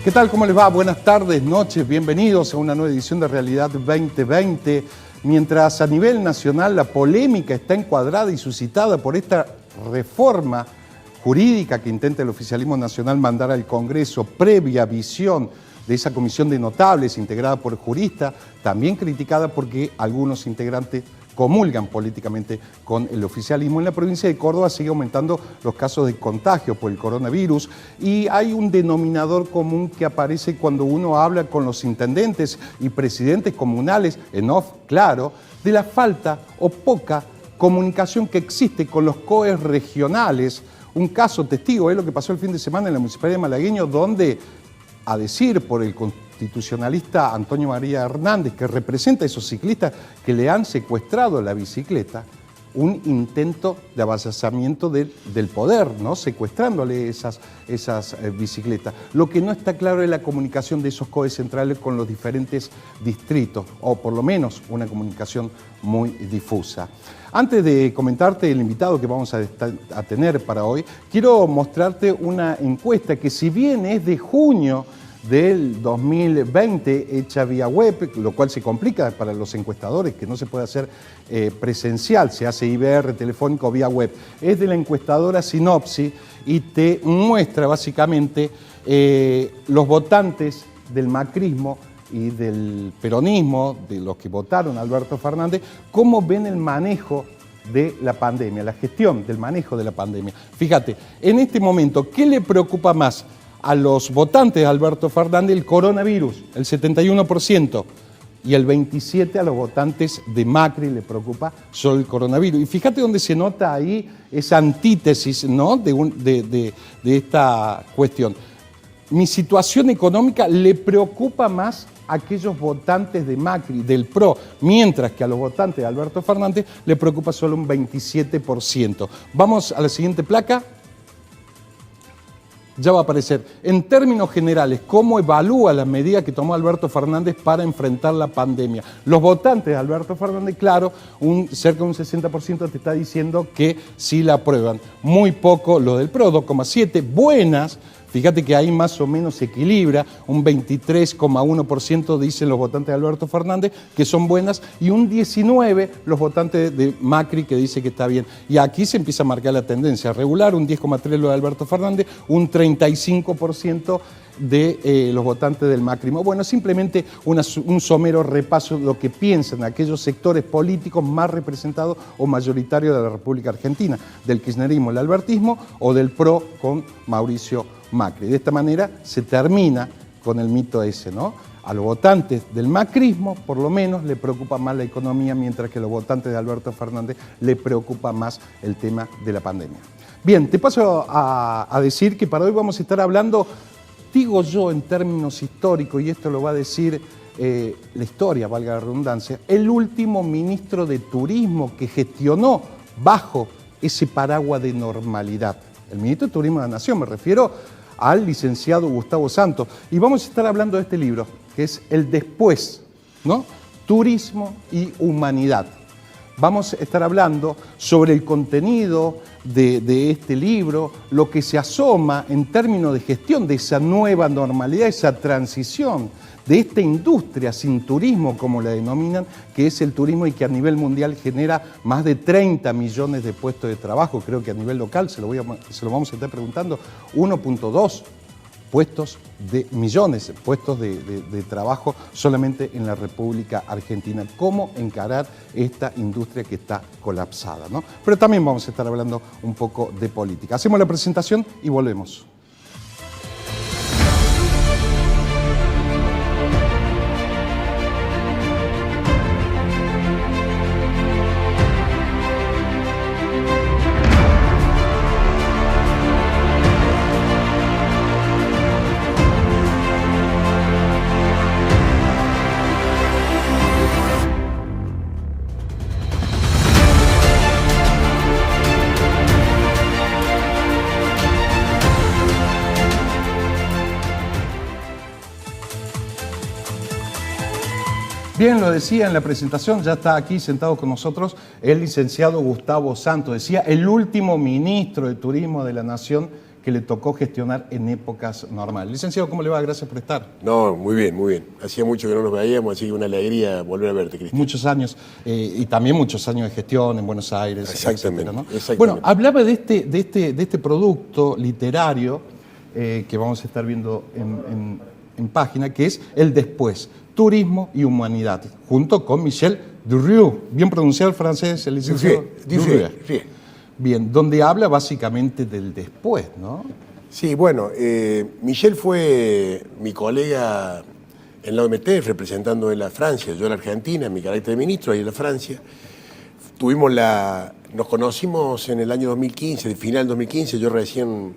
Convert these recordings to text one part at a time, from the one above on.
¿Qué tal? ¿Cómo les va? Buenas tardes, noches, bienvenidos a una nueva edición de Realidad 2020. Mientras a nivel nacional la polémica está encuadrada y suscitada por esta reforma jurídica que intenta el oficialismo nacional mandar al Congreso, previa visión de esa comisión de notables integrada por juristas, también criticada porque algunos integrantes comulgan políticamente con el oficialismo. En la provincia de Córdoba sigue aumentando los casos de contagio por el coronavirus y hay un denominador común que aparece cuando uno habla con los intendentes y presidentes comunales, en off, claro, de la falta o poca comunicación que existe con los COEs regionales. Un caso testigo es lo que pasó el fin de semana en la Municipalidad de Malagueño, donde, a decir por el constitucionalista Antonio María Hernández, que representa a esos ciclistas que le han secuestrado la bicicleta, un intento de avasallamiento del poder, ¿no? Secuestrándole esas bicicletas. Lo que no está claro es la comunicación de esos COEs centrales con los diferentes distritos, o por lo menos una comunicación muy difusa. Antes de comentarte el invitado que vamos a tener para hoy, quiero mostrarte una encuesta que, si bien es de junio del 2020, hecha vía web, lo cual se complica para los encuestadores, que no se puede hacer presencial, se hace IBR, telefónico, vía web. Es de la encuestadora Sinopsis y te muestra básicamente los votantes del macrismo y del peronismo, de los que votaron a Alberto Fernández, cómo ven el manejo de la pandemia, la gestión del manejo de la pandemia. Fíjate, en este momento, ¿qué le preocupa más a los votantes de Alberto Fernández? El coronavirus, el 71%, y el 27% a los votantes de Macri le preocupa solo el coronavirus. Y fíjate dónde se nota ahí esa antítesis, ¿no?, de esta cuestión. Mi situación económica le preocupa más a aquellos votantes de Macri, del PRO, mientras que a los votantes de Alberto Fernández le preocupa solo un 27%. Vamos a la siguiente placa. Ya va a aparecer. En términos generales, ¿cómo evalúa la medida que tomó Alberto Fernández para enfrentar la pandemia? Los votantes de Alberto Fernández, claro, cerca de un 60% te está diciendo que sí la aprueban. Muy poco lo del PRO, 2,7%. Buenas, fíjate que ahí más o menos se equilibra, un 23,1% dicen los votantes de Alberto Fernández que son buenas y un 19% los votantes de Macri que dice que está bien. Y aquí se empieza a marcar la tendencia regular, un 10,3% lo de Alberto Fernández, un 35% de los votantes del macrismo. Bueno, simplemente un somero repaso de lo que piensan aquellos sectores políticos más representados o mayoritarios de la República Argentina, del kirchnerismo, el albertismo, o del PRO con Mauricio Macri. De esta manera se termina con el mito ese, ¿no? A los votantes del macrismo, por lo menos, le preocupa más la economía, mientras que a los votantes de Alberto Fernández le preocupa más el tema de la pandemia. Bien, te paso a decir que para hoy vamos a estar hablando, digo yo en términos históricos, y esto lo va a decir la historia, valga la redundancia, el último ministro de Turismo que gestionó bajo ese paraguas de normalidad. El ministro de Turismo de la Nación, me refiero al licenciado Gustavo Santos. Y vamos a estar hablando de este libro, que es El Después, ¿no? Turismo y Humanidad. Vamos a estar hablando sobre el contenido de este libro, lo que se asoma en términos de gestión de esa nueva normalidad, esa transición de esta industria sin turismo, como la denominan, que es el turismo y que a nivel mundial genera más de 30 millones de puestos de trabajo. Creo que a nivel local, se lo vamos a estar preguntando, 1.2 millones de puestos de trabajo solamente en la República Argentina. ¿Cómo encarar esta industria que está colapsada, ¿no? Pero también vamos a estar hablando un poco de política. Hacemos la presentación y volvemos. Bien, lo decía en la presentación, ya está aquí sentado con nosotros el licenciado Gustavo Santos. Decía, el último ministro de Turismo de la Nación que que le tocó gestionar en épocas normales. Licenciado, ¿cómo le va? Gracias por estar. No, muy bien, muy bien. Hacía mucho que no nos veíamos, así que una alegría volver a verte, Cristian. Muchos años, y también muchos años de gestión en Buenos Aires. Exactamente, etcétera, ¿no? exactamente. Bueno, hablaba de este producto literario que vamos a estar viendo en página, que es El Después, Turismo y Humanidad, junto con Michel Durieux, bien pronunciado el francés, el licenciado Durieux. Bien, donde habla básicamente del después, ¿no? Sí, bueno, Michel fue mi colega en la OMT, representando en la Francia, yo en la Argentina, en mi carácter de ministro, ahí en la Francia. Nos conocimos en el año 2015, de final del 2015, yo recién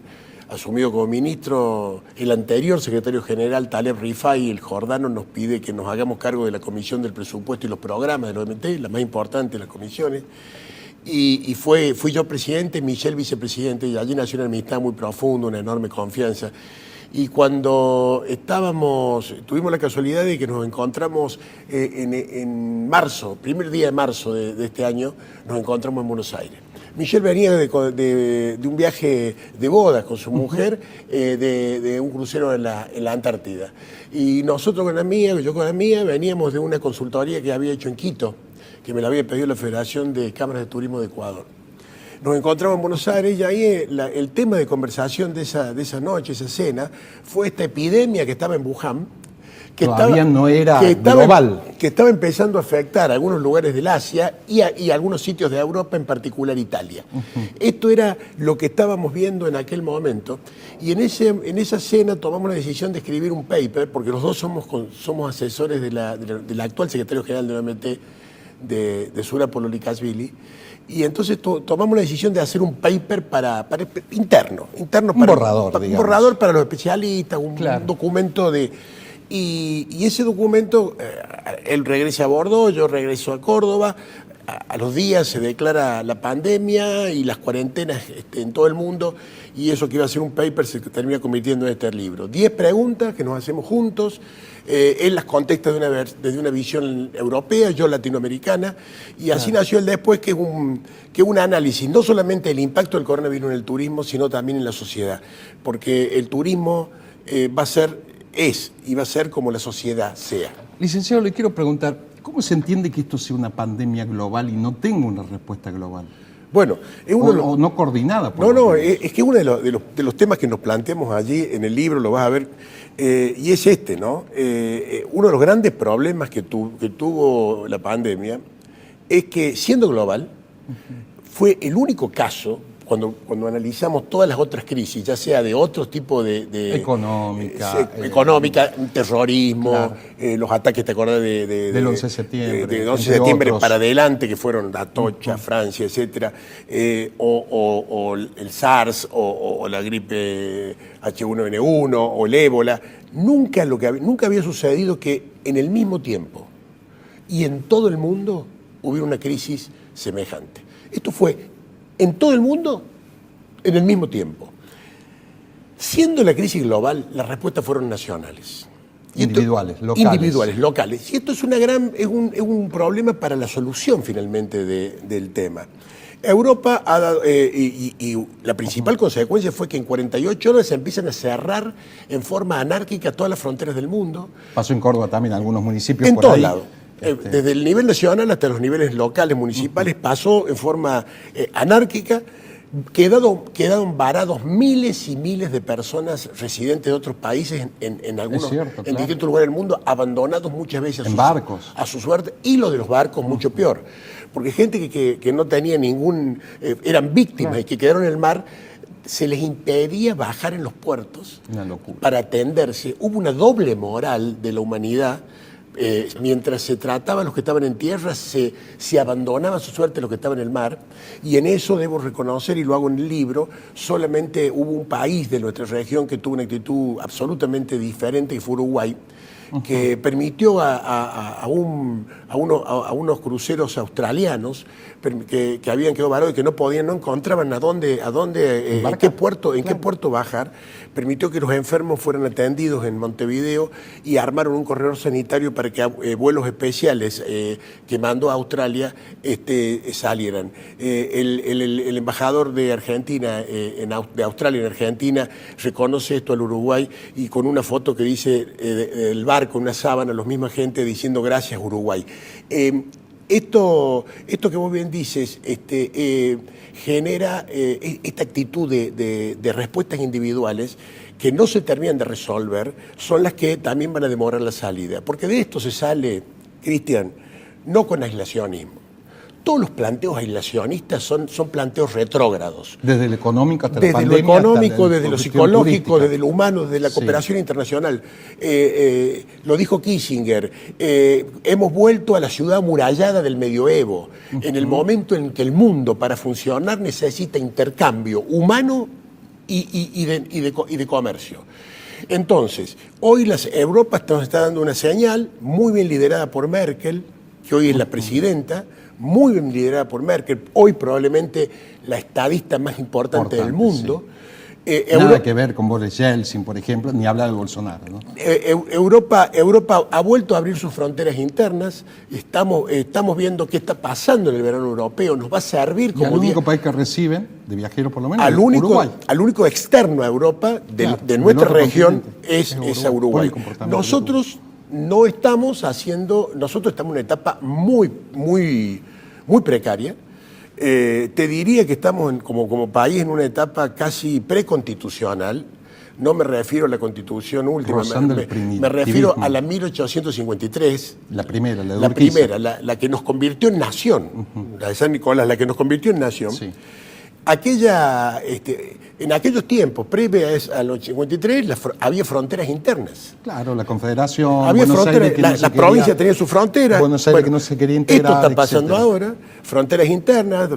asumido como ministro. El anterior secretario general, Taleb Rifai, el jordano, nos pide que nos hagamos cargo de la Comisión del Presupuesto y los Programas de la OMT, la más importante de las comisiones. Y fui yo presidente, Michel vicepresidente, y allí nació una amistad muy profunda, una enorme confianza. Y cuando tuvimos la casualidad de que nos encontramos en marzo, primer día de marzo de este año, nos encontramos en Buenos Aires. Michel venía de un viaje de bodas con su mujer, de un crucero en la Antártida. Y nosotros yo con la mía, veníamos de una consultoría que había hecho en Quito, que me la había pedido la Federación de Cámaras de Turismo de Ecuador. Nos encontramos en Buenos Aires y ahí el tema de conversación de esa noche, esa cena, fue esta epidemia que estaba en Wuhan, que no era global. Que estaba empezando a afectar a algunos lugares del Asia y algunos sitios de Europa, en particular Italia. Esto era lo que estábamos viendo en aquel momento, y en esa cena tomamos la decisión de escribir un paper, porque los dos somos asesores de la actual secretario general de la OMT, de Sura Pololikashvili, y entonces tomamos la decisión de hacer un paper interno un borrador, digamos. Un borrador para los especialistas, un Claro. documento y ese documento, él regresa a Bordeaux, yo regreso a Córdoba. A los días se declara la pandemia y las cuarentenas en todo el mundo, y eso que iba a ser un paper se termina convirtiendo en este libro. 10 preguntas que nos hacemos juntos, él las contesta desde una visión europea, yo latinoamericana, y así nació El Después, que es un análisis no solamente del impacto del coronavirus en el turismo, sino también en la sociedad, porque el turismo va a ser como la sociedad sea. Licenciado, le quiero preguntar, ¿cómo se entiende que esto sea una pandemia global y no tenga una respuesta global? Bueno, o no coordinada. Es que uno de los temas que nos planteamos allí en el libro, lo vas a ver, y es ¿no? Uno de los grandes problemas que tuvo la pandemia es que, siendo global, fue el único caso, cuando analizamos todas las otras crisis, ya sea de otro tipo de económica, terrorismo, claro. Los ataques, ¿te acordás? Del 11 de septiembre. Del 11 de septiembre para adelante, que fueron Atocha, Francia, etcétera, o el SARS, o la gripe H1N1, o el ébola. Nunca había sucedido que en el mismo tiempo y en todo el mundo hubiera una crisis semejante. Esto fue en todo el mundo, en el mismo tiempo. Siendo la crisis global, las respuestas fueron nacionales. Locales. Individuales, locales. Y esto es un problema para la solución, finalmente, del tema. Europa ha dado, y la principal consecuencia fue que en 48 horas se empiezan a cerrar en forma anárquica todas las fronteras del mundo. Pasó en Córdoba también, algunos municipios en por todos ahí. lados. Desde el nivel nacional hasta los niveles locales, municipales, pasó en forma anárquica. Quedaron varados miles y miles de personas residentes de otros países en distintos lugares del mundo, abandonados muchas veces a su suerte, y lo de los barcos mucho peor. Porque gente que no tenía eran víctimas y que quedaron en el mar, se les impedía bajar en los puertos para atenderse. Hubo una doble moral de la humanidad. Mientras se trataba a los que estaban en tierra, se abandonaba a su suerte a los que estaban en el mar, y en eso debo reconocer, y lo hago en el libro, solamente hubo un país de nuestra región que tuvo una actitud absolutamente diferente, que fue Uruguay, que permitió a unos cruceros australianos que habían quedado varados y que no encontraban en qué puerto bajar, permitió que los enfermos fueran atendidos en Montevideo y armaron un corredor sanitario para que vuelos especiales que mandó a Australia salieran. El embajador de Argentina, de Australia en Argentina, reconoce esto al Uruguay y con una foto que dice el barco, una sábana, los misma gente diciendo gracias Uruguay. Esto que vos bien dices genera esta actitud de respuestas individuales que no se terminan de resolver, son las que también van a demorar la salida. Porque de esto se sale, Cristian, no con aislacionismo. Todos los planteos aislacionistas son planteos retrógrados. Desde lo económico hasta la pandemia. Desde lo económico, desde lo psicológico, turística. Desde lo humano, desde la cooperación internacional. Lo dijo Kissinger, hemos vuelto a la ciudad amurallada del medioevo, en el momento en que el mundo para funcionar necesita intercambio humano y de comercio. Entonces, hoy Europa nos está dando una señal muy bien liderada por Merkel, que hoy es la presidenta, muy bien liderada por Merkel, hoy probablemente la estadista más importante del mundo. Sí. Nada que ver con Boris Yeltsin, por ejemplo, ni hablar de Bolsonaro, ¿no? Europa ha vuelto a abrir sus fronteras internas, estamos viendo qué está pasando en el verano europeo, nos va a servir como... Y el único país que reciben de viajeros, por lo menos, Uruguay. Al único externo a Europa de nuestra región es Uruguay. Nosotros estamos en una etapa muy precaria. Te diría que estamos como país en una etapa casi preconstitucional. No me refiero a la constitución última, me refiero a la 1853. La primera, la que nos convirtió en nación, la de San Nicolás, la que nos convirtió en nación. Sí. En aquellos tiempos, previos al 53, había fronteras internas. Claro, la Confederación. Había fronteras, las provincias tenían sus fronteras. Buenos Aires que no se quería integrar. Esto está pasando ahora, fronteras internas,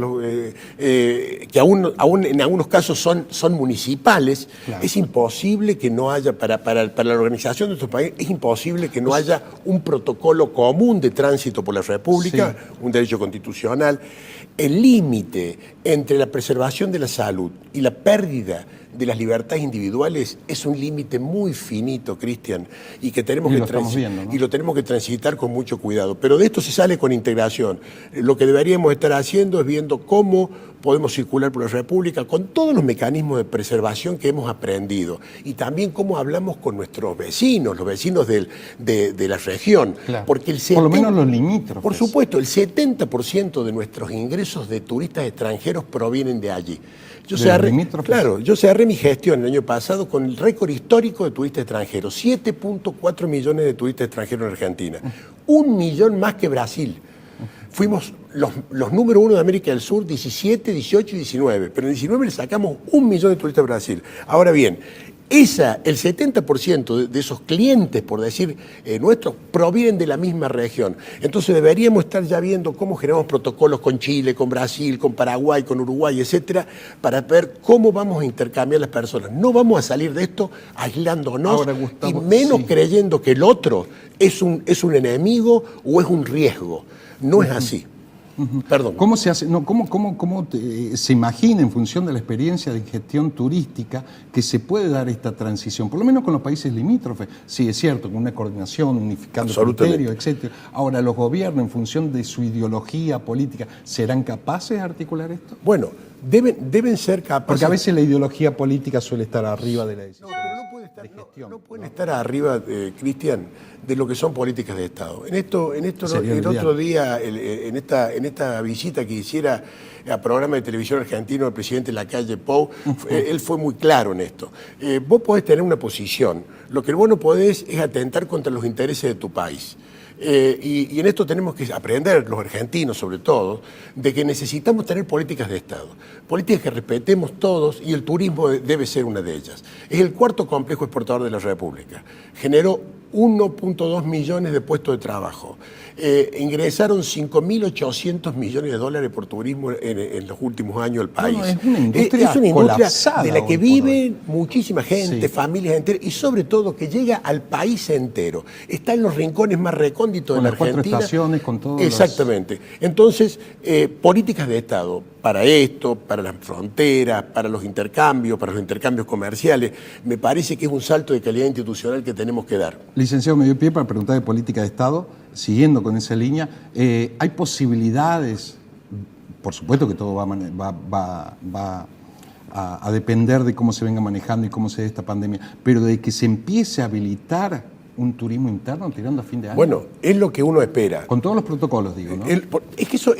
que aún en algunos casos son municipales. Claro. Es imposible que no haya, para la organización de nuestro país, es imposible que no haya un protocolo común de tránsito por la República, sí. Un derecho constitucional. El límite entre la preservación de la salud y la pérdida de las libertades individuales es un límite muy finito, Cristian, y que lo tenemos que transitar con mucho cuidado. Pero de esto se sale con integración. Lo que deberíamos estar haciendo es viendo cómo podemos circular por la República con todos los mecanismos de preservación que hemos aprendido y también cómo hablamos con nuestros vecinos, los vecinos de la región. Claro. Porque por lo menos los limítrofes. Por supuesto, el 70% de nuestros ingresos de turistas extranjeros provienen de allí. Yo cerré mi gestión el año pasado con el récord histórico de turistas extranjeros, 7.4 millones de turistas extranjeros en Argentina, 1 millón más que Brasil. Fuimos los número uno de América del Sur, 17, 18 y 19, pero en 19 le sacamos 1 millón de turistas a Brasil. Ahora bien, el 70% de esos clientes, por decir, nuestros, provienen de la misma región. Entonces deberíamos estar ya viendo cómo generamos protocolos con Chile, con Brasil, con Paraguay, con Uruguay, etcétera, para ver cómo vamos a intercambiar las personas. No vamos a salir de esto aislándonos. Ahora, Gustavo, y menos creyendo que el otro es un enemigo o es un riesgo. No es así. Perdón. ¿Cómo se hace? No, ¿cómo se imagina, en función de la experiencia de gestión turística, que se puede dar esta transición? Por lo menos con los países limítrofes. Sí, es cierto, con una coordinación, unificando criterios, etc. Ahora, ¿los gobiernos, en función de su ideología política, serán capaces de articular esto? Bueno, deben ser capaces. Porque a veces la ideología política suele estar arriba de la decisión. No pueden estar arriba, Cristian, de lo que son políticas de Estado. En esta visita que hiciera al programa de televisión argentino el presidente Lacalle Pou, él fue muy claro en esto. Vos podés tener una posición, lo que vos no podés es atentar contra los intereses de tu país. Y en esto tenemos que aprender, los argentinos sobre todo, de que necesitamos tener políticas de Estado, políticas que respetemos todos, y el turismo debe ser una de ellas. Es el cuarto complejo exportador de la República. Generó 1.2 millones de puestos de trabajo. Ingresaron 5.800 millones de dólares por turismo en los últimos años al país. Es una industria, de la que vive muchísima gente, familias enteras, y sobre todo que llega al país entero. Está en los rincones más recónditos de la Argentina. Con las 4 estaciones, con todo. Exactamente. Entonces, políticas de Estado para esto, para las fronteras, para los intercambios comerciales, me parece que es un salto de calidad institucional que tenemos que dar. Licenciado, me dio pie para preguntar de política de Estado, siguiendo con esa línea. ¿Hay posibilidades? Por supuesto que todo va a depender de cómo se venga manejando y cómo se dé esta pandemia, pero de que se empiece a habilitar un turismo interno tirando a fin de año. Bueno, es lo que uno espera. Con todos los protocolos, digo, ¿no? Es que eso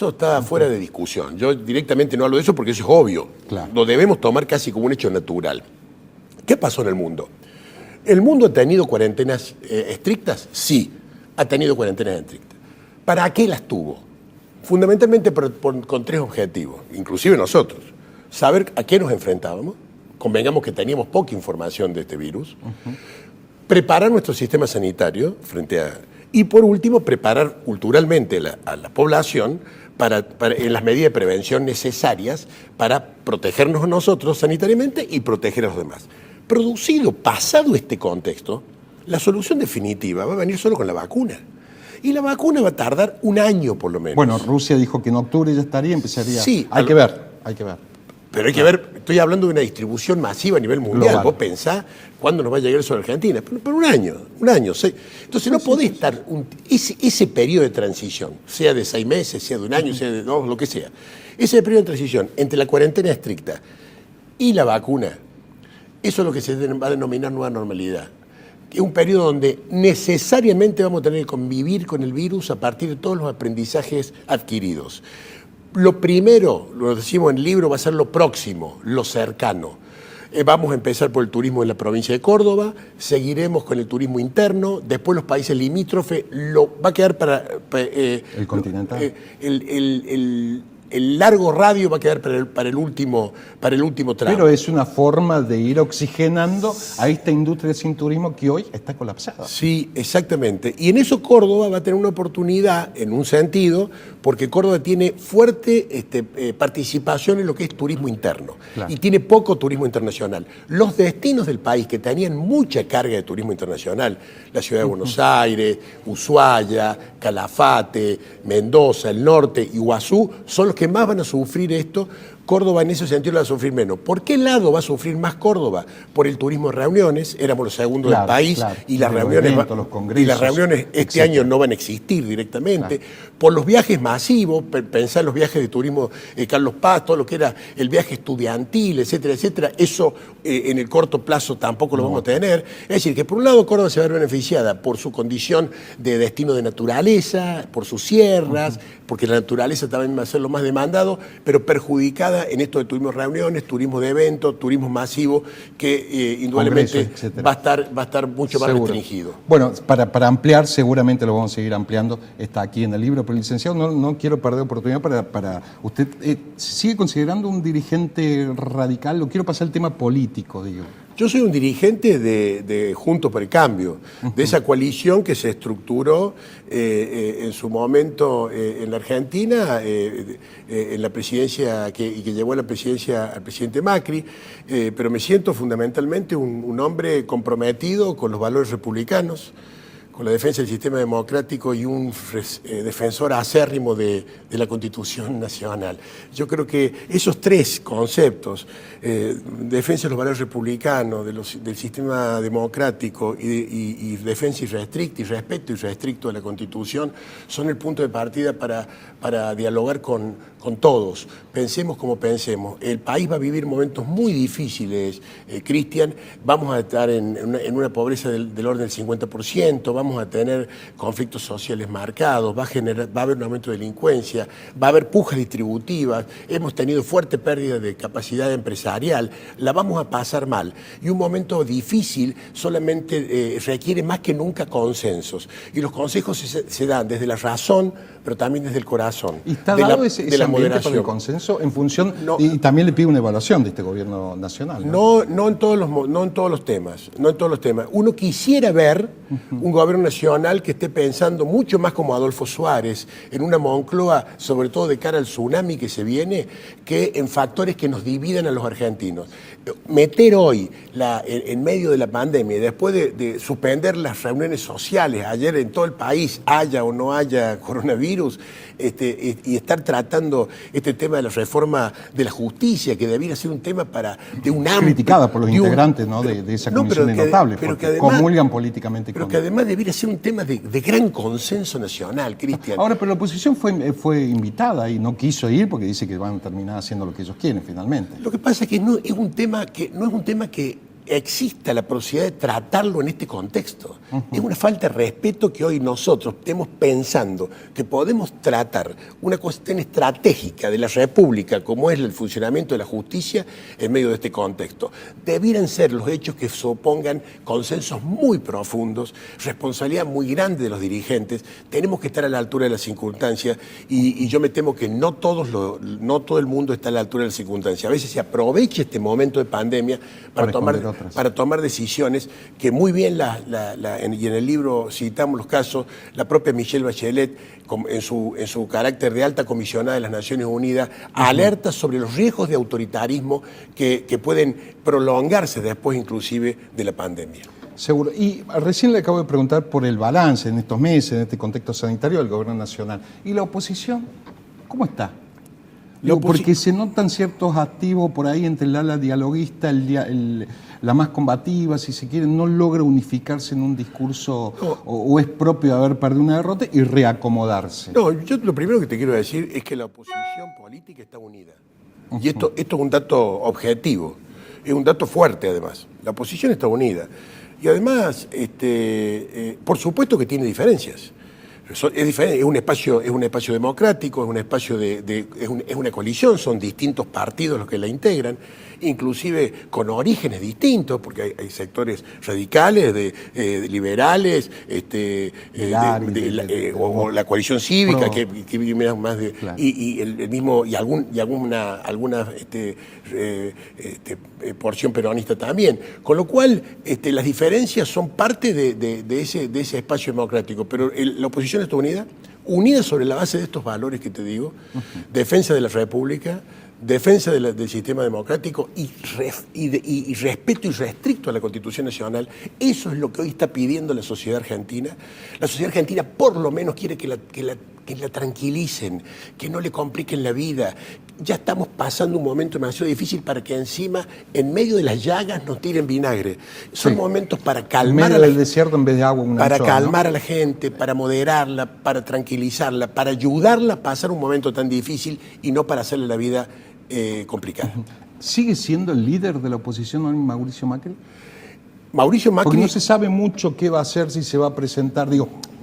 está fuera de discusión. Yo directamente no hablo de eso porque eso es obvio. Claro. Lo debemos tomar casi como un hecho natural. ¿Qué pasó en el mundo? ¿El mundo ha tenido cuarentenas estrictas? Sí, ha tenido cuarentenas estrictas. ¿Para qué las tuvo? Fundamentalmente con 3 objetivos, inclusive nosotros. Saber a qué nos enfrentábamos, convengamos que teníamos poca información de este virus, preparar nuestro sistema sanitario y por último preparar culturalmente a la población en las medidas de prevención necesarias para protegernos nosotros sanitariamente y proteger a los demás. Pasado este contexto, la solución definitiva va a venir solo con la vacuna. Y la vacuna va a tardar un año por lo menos. Bueno, Rusia dijo que en octubre ya estaría, empezaría. Sí, hay que ver. Pero hay que ver, estoy hablando de una distribución masiva a nivel mundial. Global. Vos pensás cuándo nos va a llegar eso a Argentina. Pero un año. Entonces no podés estar ese periodo de transición, sea de 6 meses, sea de un año, sea de 2, lo que sea. Ese periodo de transición entre la cuarentena estricta y la vacuna, eso es lo que se va a denominar nueva normalidad. Es un periodo donde necesariamente vamos a tener que convivir con el virus a partir de todos los aprendizajes adquiridos. Lo primero, lo decimos en el libro, va a ser lo próximo, lo cercano. Vamos a empezar por el turismo en la provincia de Córdoba, seguiremos con el turismo interno, después los países limítrofes, va a quedar para... el continental. El largo radio va a quedar para el último tramo. Pero es una forma de ir oxigenando a esta industria sin turismo que hoy está colapsada. Sí, exactamente. Y en eso Córdoba va a tener una oportunidad, en un sentido, porque Córdoba tiene fuerte participación en lo que es turismo interno. Claro. Y tiene poco turismo internacional. Los destinos del país que tenían mucha carga de turismo internacional, la ciudad de Buenos Aires, Ushuaia, Calafate, Mendoza, el norte, Iguazú, son los que más van a sufrir esto. Córdoba en ese sentido lo va a sufrir menos. ¿Por qué lado va a sufrir más Córdoba? Por el turismo de reuniones, éramos los segundos del país, y las reuniones este año no van a existir directamente. Claro. Por los viajes masivos, pensar en los viajes de turismo Carlos Paz, todo lo que era el viaje estudiantil, etcétera, etcétera, eso en el corto plazo tampoco lo vamos a tener. Es decir, que por un lado Córdoba se va a ver beneficiada por su condición de destino de naturaleza, por sus sierras, porque la naturaleza también va a ser lo más demandado, pero perjudicada en esto de turismo de reuniones, turismo de eventos, turismo masivo, que indudablemente va a estar mucho más restringido. Bueno, para ampliar, seguramente lo vamos a seguir ampliando, está aquí en el libro, pero licenciado, no quiero perder oportunidad para usted, ¿sigue considerando un dirigente radical? Lo quiero pasar al tema político, digo. Yo soy un dirigente de Juntos por el Cambio, de esa coalición que se estructuró en su momento en la Argentina, en la presidencia y que llevó a la presidencia al presidente Macri, pero me siento fundamentalmente un hombre comprometido con los valores republicanos, con la defensa del sistema democrático y un defensor acérrimo de la Constitución Nacional. Yo creo que esos 3 conceptos, defensa de los valores republicanos, del sistema democrático y defensa irrestricta y respeto irrestricto de la Constitución, son el punto de partida para dialogar con todos. Pensemos como pensemos. El país va a vivir momentos muy difíciles, Cristian. Vamos a estar en una pobreza del orden del 50%, vamos a tener conflictos sociales marcados, va a haber un aumento de delincuencia, va a haber pujas distributivas, hemos tenido fuerte pérdida de capacidad empresarial, la vamos a pasar mal. Y un momento difícil solamente requiere más que nunca consensos. Y los consejos se dan desde la razón, pero también desde el corazón. ¿Y está dado ese ambiente para el consenso en función? No, y también le pide una evaluación de este gobierno nacional. No en todos los temas. Uno quisiera ver un gobierno nacional que esté pensando mucho más como Adolfo Suárez, en una Moncloa, sobre todo de cara al tsunami que se viene, que en factores que nos dividan a los argentinos. Meter hoy, en medio de la pandemia, después de suspender las reuniones sociales, ayer en todo el país, haya o no haya coronavirus, y estar tratando este tema de la reforma de la justicia, que debiera ser un tema de un amplio... Criticada por los integrantes, ¿no? de esa comisión de notables, porque además, comulgan políticamente pero que además debiera ser un tema de gran consenso nacional, Cristian. Ahora, pero la oposición fue invitada y no quiso ir porque dice que van a terminar haciendo lo que ellos quieren finalmente. Lo que pasa es que no es un tema que exista la posibilidad de tratarlo en este contexto. Es una falta de respeto que hoy nosotros estemos pensando que podemos tratar una cuestión estratégica de la República, como es el funcionamiento de la justicia, en medio de este contexto. Debieran ser los hechos que supongan consensos muy profundos, responsabilidad muy grande de los dirigentes. Tenemos que estar a la altura de las circunstancias y yo me temo que no todo el mundo está a la altura de las circunstancias. A veces se aprovecha este momento de pandemia para tomar decisiones que muy bien, y en el libro citamos los casos, la propia Michelle Bachelet, en su carácter de alta comisionada de las Naciones Unidas, alerta sobre los riesgos de autoritarismo que pueden prolongarse después inclusive de la pandemia. Seguro. Y recién le acabo de preguntar por el balance en estos meses, en este contexto sanitario del gobierno nacional. ¿Y la oposición? ¿Cómo está? Porque se notan ciertos activos por ahí entre el ala dialoguista, la más combativa, si se quiere, no logra unificarse en un discurso o es propio de haber perdido una derrota y reacomodarse. No, yo lo primero que te quiero decir es que la oposición política está unida. Y esto es un dato objetivo, es un dato fuerte además. La oposición está unida. Y además, por supuesto que tiene diferencias. Es diferente, es un espacio democrático, es un espacio es una coalición, son distintos partidos los que la integran, inclusive con orígenes distintos, porque hay sectores radicales, de liberales, o la coalición cívica que viene más de, claro. y el mismo y alguna porción peronista también, con lo cual las diferencias son parte de ese espacio democrático, pero la oposición está unida sobre la base de estos valores que te digo, defensa de la República, defensa del sistema democrático y respeto irrestricto a la Constitución Nacional. Eso es lo que hoy está pidiendo la sociedad argentina. La sociedad argentina por lo menos quiere que la tranquilicen, que no le compliquen la vida. Ya estamos pasando un momento demasiado difícil para que encima, en medio de las llagas, nos tiren vinagre. Son momentos para calmar en medio del desierto en vez de agua. Para calmar a la gente, para moderarla, para tranquilizarla, para ayudarla a pasar un momento tan difícil y no para hacerle la vida complicada. ¿Sigue siendo el líder de la oposición Mauricio Macri? Mauricio Macri... Porque no se sabe mucho qué va a hacer, si se va a presentar,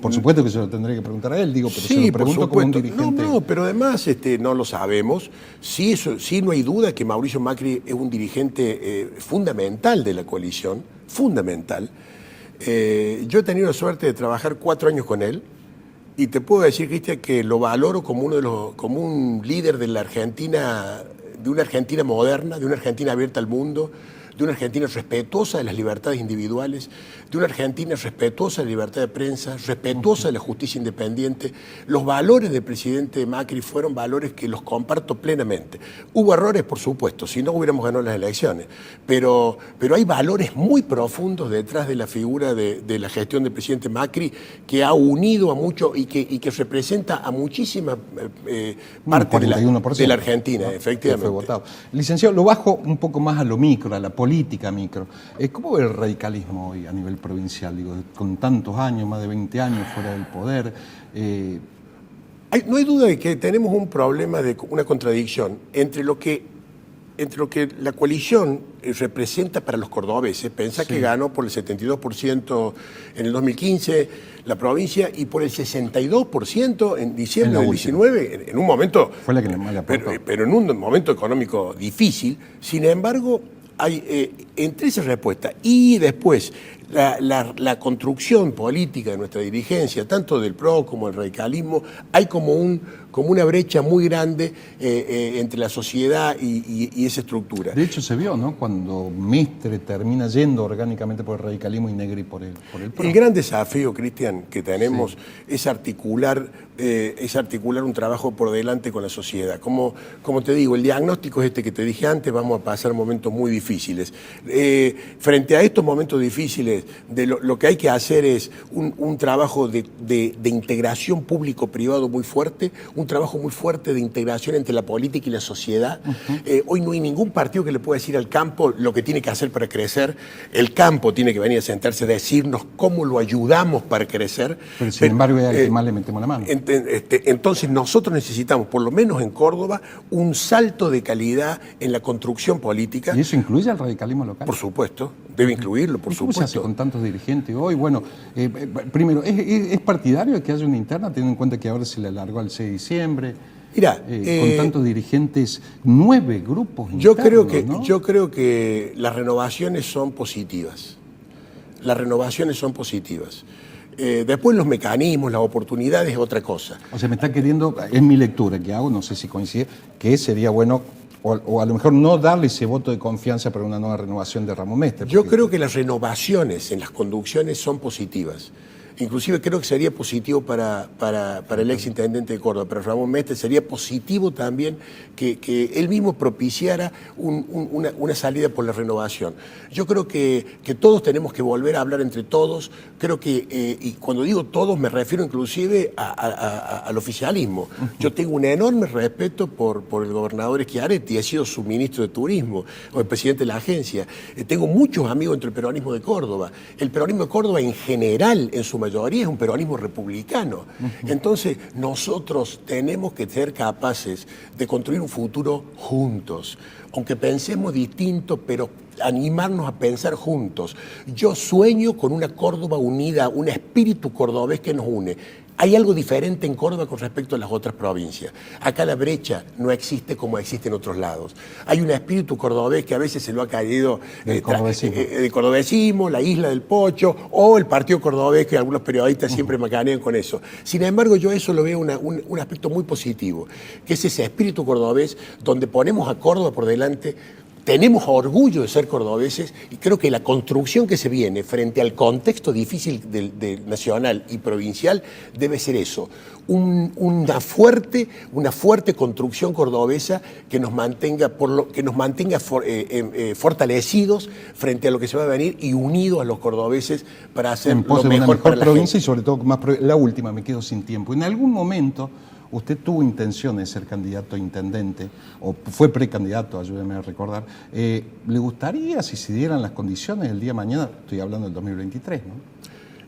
por supuesto que se lo tendré que preguntar a él, pero sí, se lo pregunto como un dirigente. No, pero además no lo sabemos. Sí, no hay duda que Mauricio Macri es un dirigente fundamental de la coalición, fundamental. Yo he tenido la suerte de trabajar 4 años con él y te puedo decir, Cristian, que lo valoro como un líder de la Argentina, de una Argentina moderna, de una Argentina abierta al mundo, de una Argentina respetuosa de las libertades individuales, de una Argentina respetuosa de la libertad de prensa, respetuosa de la justicia independiente. Los valores del presidente Macri fueron valores que los comparto plenamente. Hubo errores, por supuesto, si no hubiéramos ganado las elecciones, pero hay valores muy profundos detrás de la figura de la gestión del presidente Macri que ha unido a mucho y que representa a muchísima parte de la Argentina, ¿no? Efectivamente. Fue votado. Licenciado, lo bajo un poco más a lo micro, a la política micro. ¿Cómo ve el radicalismo hoy a nivel provincial? Con tantos años, más de 20 años fuera del poder. No hay duda de que tenemos un problema, una contradicción entre lo que entre lo que la coalición representa para los cordobeses. Pensá que ganó por el 72% en el 2015 la provincia y por el 62% en diciembre del 19, en un momento... Fue la que más le aportó. Pero en un momento económico difícil. Sin embargo, hay entre esa respuesta y después la construcción política de nuestra dirigencia, tanto del PRO como del radicalismo, hay como una brecha muy grande entre la sociedad y esa estructura. De hecho se vio, ¿no? Cuando Mestre termina yendo orgánicamente por el radicalismo y Negri por el PRO. El gran desafío, Cristian, que tenemos es articular un trabajo por delante con la sociedad. Como te digo, el diagnóstico es este que te dije antes, vamos a pasar momentos muy difíciles. Frente a estos momentos difíciles, lo que hay que hacer es un trabajo de integración público-privado muy fuerte, un trabajo muy fuerte de integración entre la política y la sociedad. Hoy no hay ningún partido que le pueda decir al campo lo que tiene que hacer para crecer. El campo tiene que venir a sentarse a decirnos cómo lo ayudamos para crecer. Pero sin embargo es al que más le metemos la mano. Entonces nosotros necesitamos, por lo menos en Córdoba, un salto de calidad en la construcción política. ¿Y eso incluye al radicalismo local? Por supuesto, debe incluirlo, por supuesto. ¿Cómo se hace con tantos dirigentes hoy? Bueno, primero, ¿es partidario de que haya una interna, teniendo en cuenta que ahora se le alargó al 6 de diciembre? Mirá, con tantos dirigentes, 9 grupos yo internos, ¿no? creo que las renovaciones son positivas. Las renovaciones son positivas. Después los mecanismos, las oportunidades es otra cosa. O sea, me está queriendo, es mi lectura que hago, no sé si coincide, que sería bueno, o a lo mejor no darle ese voto de confianza para una nueva renovación de Ramón Mestre. Yo creo que las renovaciones en las conducciones son positivas. Inclusive creo que sería positivo para el exintendente de Córdoba, para Ramón Mestre, sería positivo también que él mismo propiciara una salida por la renovación. Yo creo que todos tenemos que volver a hablar entre todos. Creo que, y cuando digo todos, me refiero inclusive al oficialismo. Yo tengo un enorme respeto por el gobernador Schiaretti, he sido su ministro de Turismo, o el presidente de la agencia. Tengo muchos amigos entre el peronismo de Córdoba. El peronismo de Córdoba en general, en su mayoría, es un peronismo republicano. Entonces, nosotros tenemos que ser capaces de construir un futuro juntos. Aunque pensemos distinto, pero animarnos a pensar juntos. Yo sueño con una Córdoba unida, un espíritu cordobés que nos une. Hay algo diferente en Córdoba con respecto a las otras provincias. Acá la brecha no existe como existe en otros lados. Hay un espíritu cordobés que a veces se lo ha caído el cordobesismo, la isla del Pocho, o el partido cordobés, que algunos periodistas siempre macanean con eso. Sin embargo, yo eso lo veo un aspecto muy positivo, que es ese espíritu cordobés donde ponemos a Córdoba por delante. Tenemos orgullo de ser cordobeses y creo que la construcción que se viene frente al contexto difícil del nacional y provincial debe ser eso, una fuerte construcción cordobesa que nos mantenga, fortalecidos frente a lo que se va a venir y unidos a los cordobeses para hacer lo mejor para la provincia gente. Y sobre todo la última, me quedo sin tiempo. En algún momento usted tuvo intención de ser candidato a intendente, o fue precandidato, ayúdeme a recordar. ¿Le gustaría, si se dieran las condiciones el día de mañana, estoy hablando del 2023, ¿no?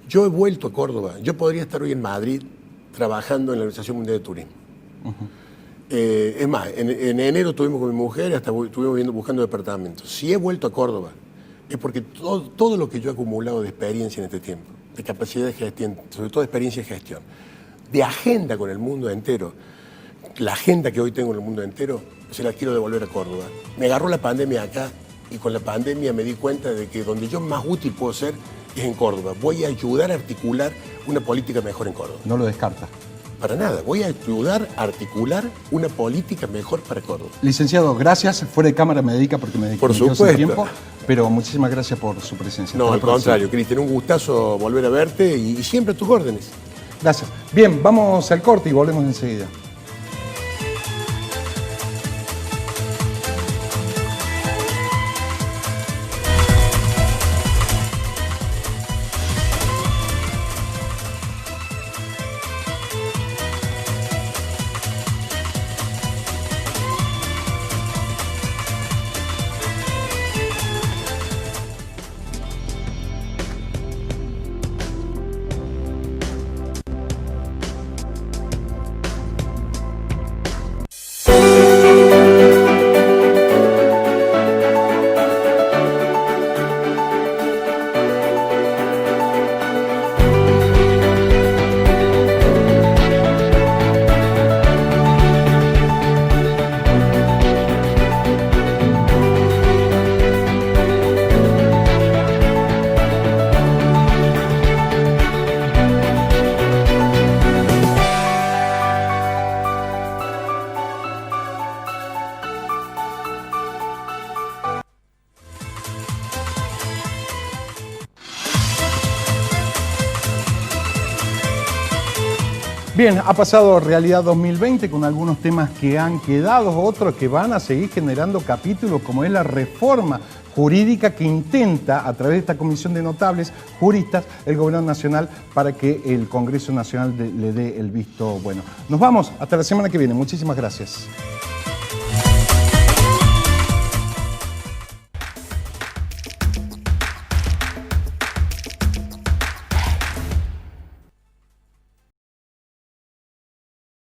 Yo he vuelto a Córdoba. Yo podría estar hoy en Madrid trabajando en la Organización Mundial de Turismo. Es más, en enero estuvimos con mi mujer, hasta estuvimos buscando departamentos. Si he vuelto a Córdoba, es porque todo lo que yo he acumulado de experiencia en este tiempo, de capacidad de gestión, sobre todo de experiencia de gestión, de agenda con el mundo entero, la agenda que hoy tengo en el mundo entero, se la quiero devolver a Córdoba. Me agarró la pandemia acá y con la pandemia me di cuenta de que donde yo más útil puedo ser es en Córdoba. Voy a ayudar a articular una política mejor en Córdoba. No lo descarta. Para nada, voy a ayudar a articular una política mejor para Córdoba. Licenciado, gracias. Fuera de cámara me dedica porque me dedico mucho tiempo, pero muchísimas gracias por su presencia. No, al contrario, Cristian, un gustazo volver a verte y siempre a tus órdenes. Gracias. Bien, vamos al corte y volvemos enseguida. Bien, ha pasado Realidad 2020 con algunos temas que han quedado, otros que van a seguir generando capítulos, como es la reforma jurídica que intenta, a través de esta comisión de notables juristas, el Gobierno Nacional para que el Congreso Nacional le dé el visto bueno. Nos vamos, hasta la semana que viene. Muchísimas gracias.